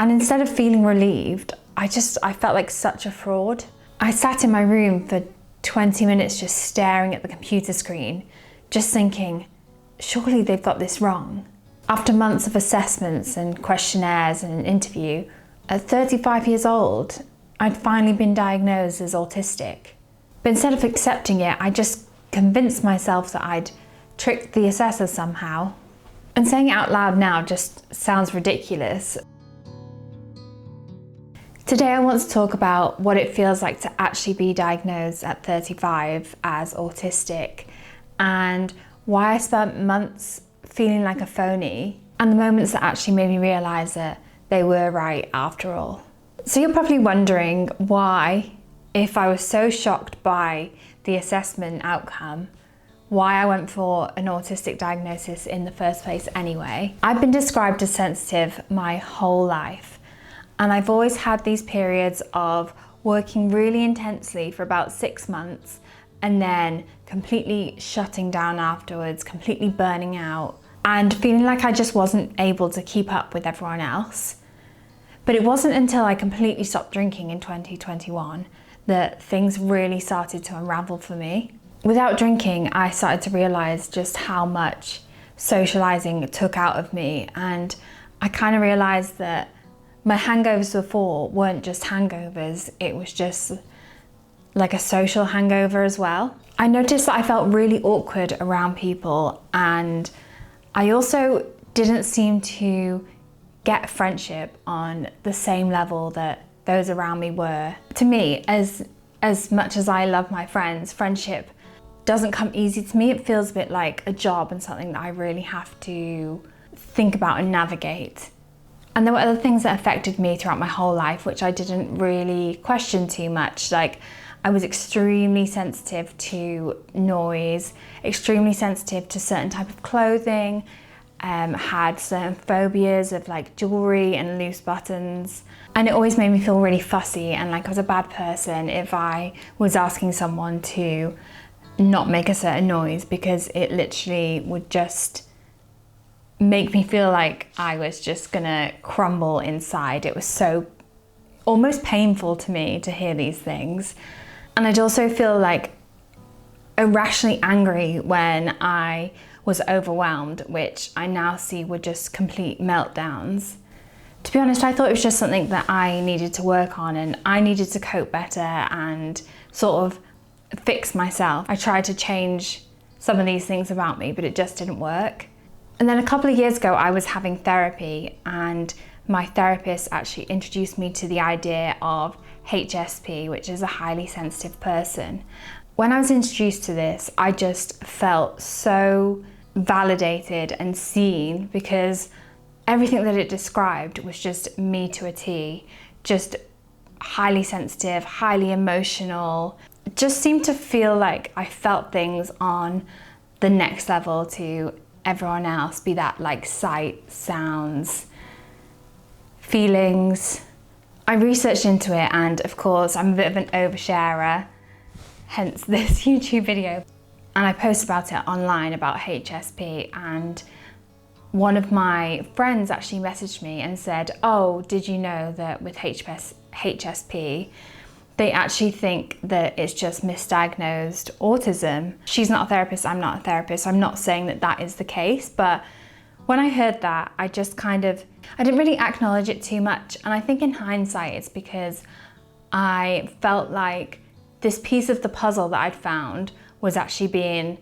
And instead of feeling relieved, I felt like such a fraud. I sat in my room for 20 minutes just staring at the computer screen, just thinking, surely they've got this wrong. After months of assessments and questionnaires and an interview, at 35 years old, I'd finally been diagnosed as autistic. But instead of accepting it, I just convinced myself that I'd tricked the assessors somehow. And saying it out loud now just sounds ridiculous. Today I want to talk about what it feels like to actually be diagnosed at 35 as autistic, and why I spent months feeling like a phony, and the moments that actually made me realise that they were right after all. So you're probably wondering why, if I was so shocked by the assessment outcome, why I went for an autistic diagnosis in the first place anyway. I've been described as sensitive my whole life, and I've always had these periods of working really intensely for about 6 months and then completely shutting down afterwards, completely burning out and feeling like I just wasn't able to keep up with everyone else. But it wasn't until I completely stopped drinking in 2021 that things really started to unravel for me. Without drinking, I started to realise just how much socialising took out of me, and I kind of realised that my hangovers before weren't just hangovers, it was just like a social hangover as well. I noticed that I felt really awkward around people, and I also didn't seem to get friendship on the same level that those around me were. To me, as much as I love my friends, friendship doesn't come easy to me. It feels a bit like a job and something that I really have to think about and navigate. And there were other things that affected me throughout my whole life, which I didn't really question too much. Like, I was extremely sensitive to noise, extremely sensitive to certain type of clothing, had certain phobias of like jewelry and loose buttons. And it always made me feel really fussy and like I was a bad person if I was asking someone to not make a certain noise, because it literally would just make me feel like I was just gonna crumble inside. It was so almost painful to me to hear these things. And I'd also feel like irrationally angry when I was overwhelmed, which I now see were just complete meltdowns. To be honest, I thought it was just something that I needed to work on, and I needed to cope better and sort of fix myself. I tried to change some of these things about me, but it just didn't work. And then a couple of years ago, I was having therapy, and my therapist actually introduced me to the idea of HSP, which is a highly sensitive person. When I was introduced to this, I just felt so validated and seen, because everything that it described was just me to a T. Just highly sensitive, highly emotional. It just seemed to feel like I felt things on the next level to everyone else, be that like sight, sounds, feelings. I researched into it, and of course I'm a bit of an oversharer, hence this YouTube video. And I post about it online about HSP, and one of my friends actually messaged me and said, oh, did you know that with HSP, they actually think that it's just misdiagnosed autism? She's not a therapist, I'm not a therapist. I'm not saying that that is the case, but when I heard that, I didn't really acknowledge it too much. And I think in hindsight, it's because I felt like this piece of the puzzle that I'd found was actually being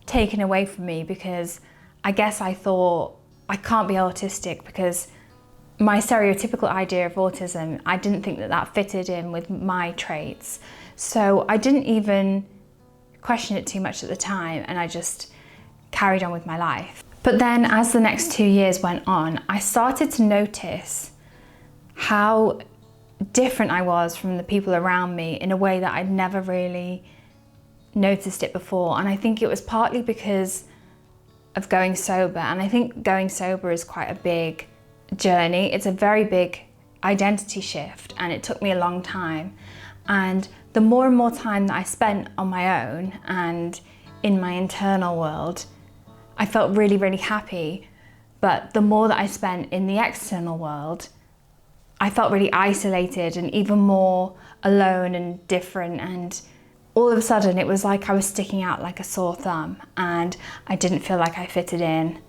taken away from me, because I guess I thought I can't be autistic because my stereotypical idea of autism, I didn't think that that fitted in with my traits. So I didn't even question it too much at the time, and I just carried on with my life. But then as the next 2 years went on, I started to notice how different I was from the people around me in a way that I'd never really noticed it before. And I think it was partly because of going sober. And I think going sober is quite a big journey. It's a very big identity shift, and it took me a long time. And the more and more time that I spent on my own and in my internal world, I felt really, really happy. But the more that I spent in the external world, I felt really isolated and even more alone and different, and all of a sudden it was like I was sticking out like a sore thumb and I didn't feel like I fitted in.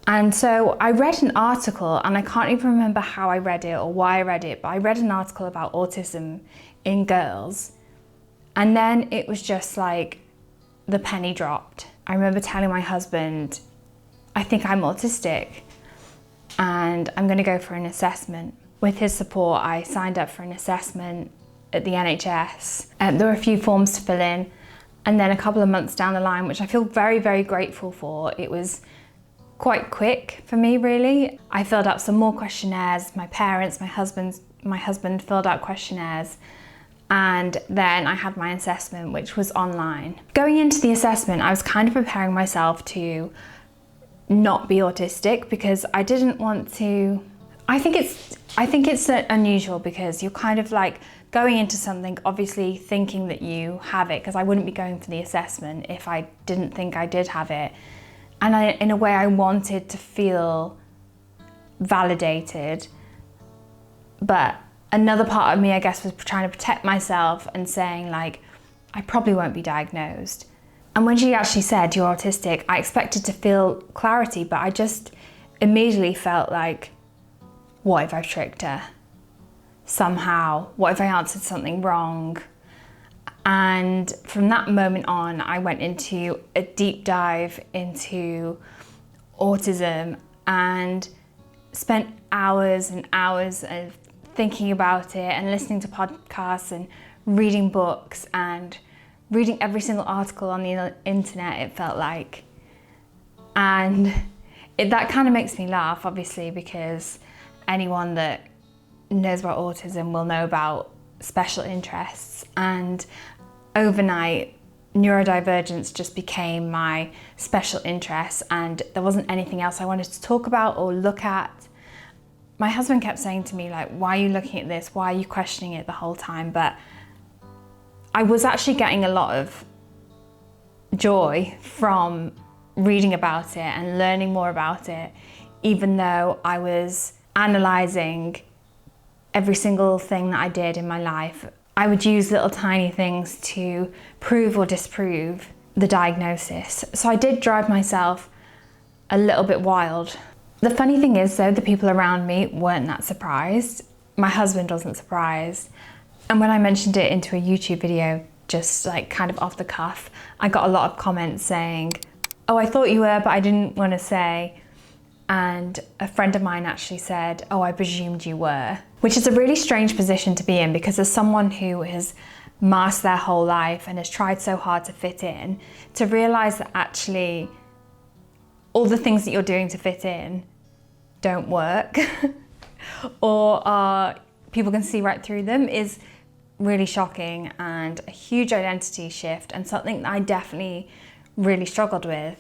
And so I read an article, and I can't even remember how I read it or why I read it, but I read an article about autism in girls, and then it was just like the penny dropped. I remember telling my husband, I think I'm autistic and I'm going to go for an assessment. With his support, I signed up for an assessment at the NHS. There were a few forms to fill in, and then a couple of months down the line, which I feel very, very grateful for, it was quite quick for me, really. I filled out some more questionnaires. My parents, my husband filled out questionnaires, and then I had my assessment, which was online. Going into the assessment, I was kind of preparing myself to not be autistic, because I didn't want to. I think it's unusual, because you're kind of like going into something obviously thinking that you have it, because I wouldn't be going for the assessment if I didn't think I did have it. And in a way, I wanted to feel validated, but another part of me, I guess, was trying to protect myself and saying, like, I probably won't be diagnosed. And when she actually said, you're autistic, I expected to feel clarity, but I just immediately felt like, what if I've tricked her? Somehow, what if I answered something wrong? And from that moment on, I went into a deep dive into autism and spent hours and hours of thinking about it and listening to podcasts and reading books and reading every single article on the internet, it felt like. And that kind of makes me laugh, obviously, because anyone that knows about autism will know about special interests, and overnight neurodivergence just became my special interest, and there wasn't anything else I wanted to talk about or look at. My husband kept saying to me, like, why are you looking at this? Why are you questioning it the whole time? But I was actually getting a lot of joy from reading about it and learning more about it, even though I was analysing every single thing that I did in my life. I would use little tiny things to prove or disprove the diagnosis. So I did drive myself a little bit wild. The funny thing is, though, the people around me weren't that surprised. My husband wasn't surprised. And when I mentioned it into a YouTube video, just like kind of off the cuff, I got a lot of comments saying, oh, I thought you were, but I didn't want to say. And a friend of mine actually said, oh, I presumed you were, which is a really strange position to be in, because as someone who has masked their whole life and has tried so hard to fit in, to realise that actually all the things that you're doing to fit in don't work or people can see right through them is really shocking, and a huge identity shift, and something that I definitely really struggled with.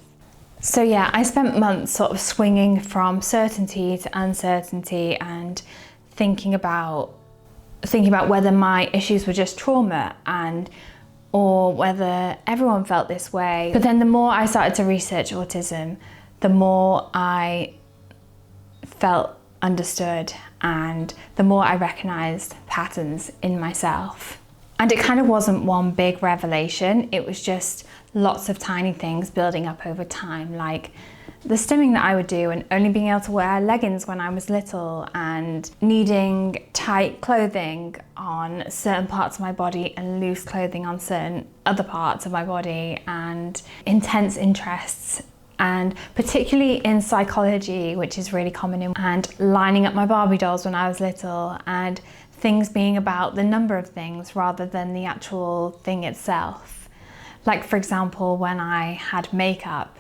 So yeah, I spent months sort of swinging from certainty to uncertainty and thinking about whether my issues were just trauma or whether everyone felt this way. But then the more I started to research autism, the more I felt understood, and the more I recognised patterns in myself. And it kind of wasn't one big revelation, it was just lots of tiny things building up over time, like the stimming that I would do and only being able to wear leggings when I was little, and needing tight clothing on certain parts of my body and loose clothing on certain other parts of my body, and intense interests, and particularly in psychology, which is really common and lining up my Barbie dolls when I was little, and things being about the number of things rather than the actual thing itself. Like, for example, when I had makeup,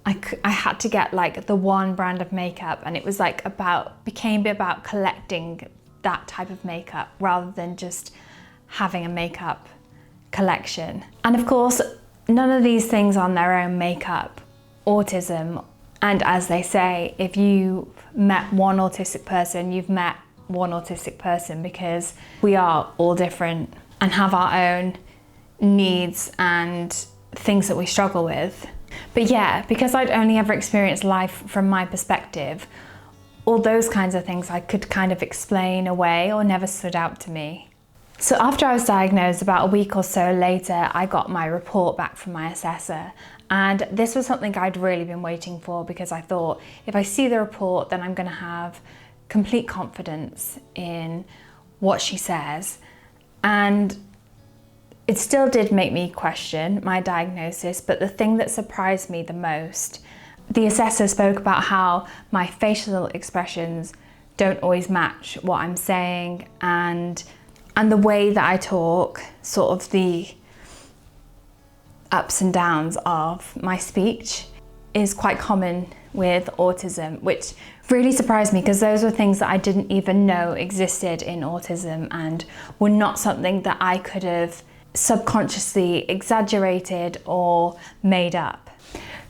I had to get like the one brand of makeup, and it was like became about collecting that type of makeup rather than just having a makeup collection. And of course, none of these things on their own make up autism. And as they say, if you've met one autistic person, you've met one autistic person, because we are all different and have our own needs and things that we struggle with. But yeah, because I'd only ever experienced life from my perspective, all those kinds of things I could kind of explain away or never stood out to me. So after I was diagnosed, about a week or so later, I got my report back from my assessor. And this was something I'd really been waiting for, because I thought if I see the report, then I'm going to have complete confidence in what she says. And it still did make me question my diagnosis, but the thing that surprised me the most, the assessor spoke about how my facial expressions don't always match what I'm saying, and the way that I talk, sort of the ups and downs of my speech, is quite common with autism, which really surprised me, because those were things that I didn't even know existed in autism and were not something that I could have subconsciously exaggerated or made up.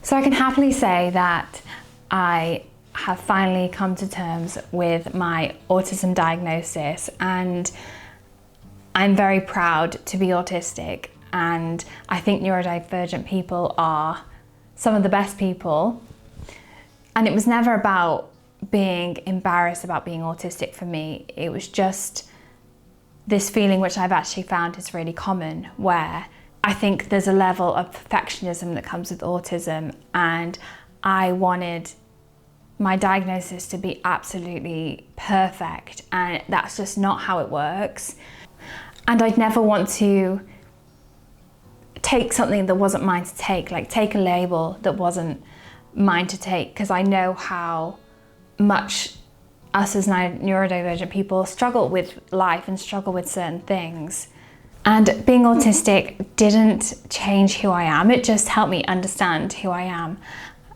So I can happily say that I have finally come to terms with my autism diagnosis, and I'm very proud to be autistic, and I think neurodivergent people are some of the best people. And it was never about being embarrassed about being autistic for me. It was just this feeling, which I've actually found is really common, where I think there's a level of perfectionism that comes with autism, and I wanted my diagnosis to be absolutely perfect, and that's just not how it works. And I'd never want to take something that wasn't mine to take, like take a label that wasn't mine to take, because I know how much us as neurodivergent people struggle with life and struggle with certain things. And being autistic didn't change who I am, it just helped me understand who I am.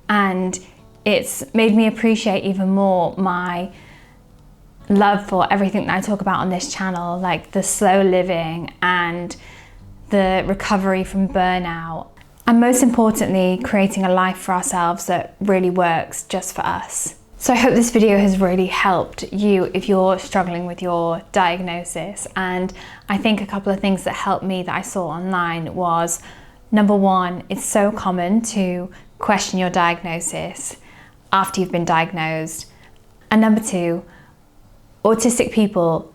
And it's made me appreciate even more my love for everything that I talk about on this channel, like the slow living and the recovery from burnout, and most importantly, creating a life for ourselves that really works just for us. So I hope this video has really helped you if you're struggling with your diagnosis. And I think a couple of things that helped me that I saw online was, number one, it's so common to question your diagnosis after you've been diagnosed. And number two, autistic people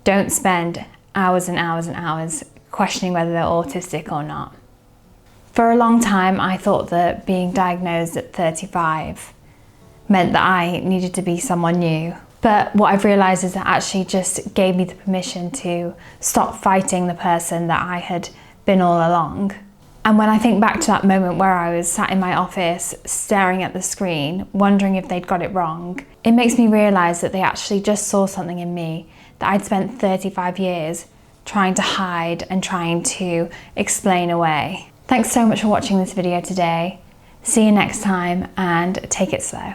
don't spend hours and hours and hours questioning whether they're autistic or not. For a long time, I thought that being diagnosed at 35 meant that I needed to be someone new. But what I've realized is that actually just gave me the permission to stop fighting the person that I had been all along. And when I think back to that moment where I was sat in my office staring at the screen, wondering if they'd got it wrong, it makes me realize that they actually just saw something in me that I'd spent 35 years trying to hide and trying to explain away. Thanks so much for watching this video today. See you next time, and take it slow.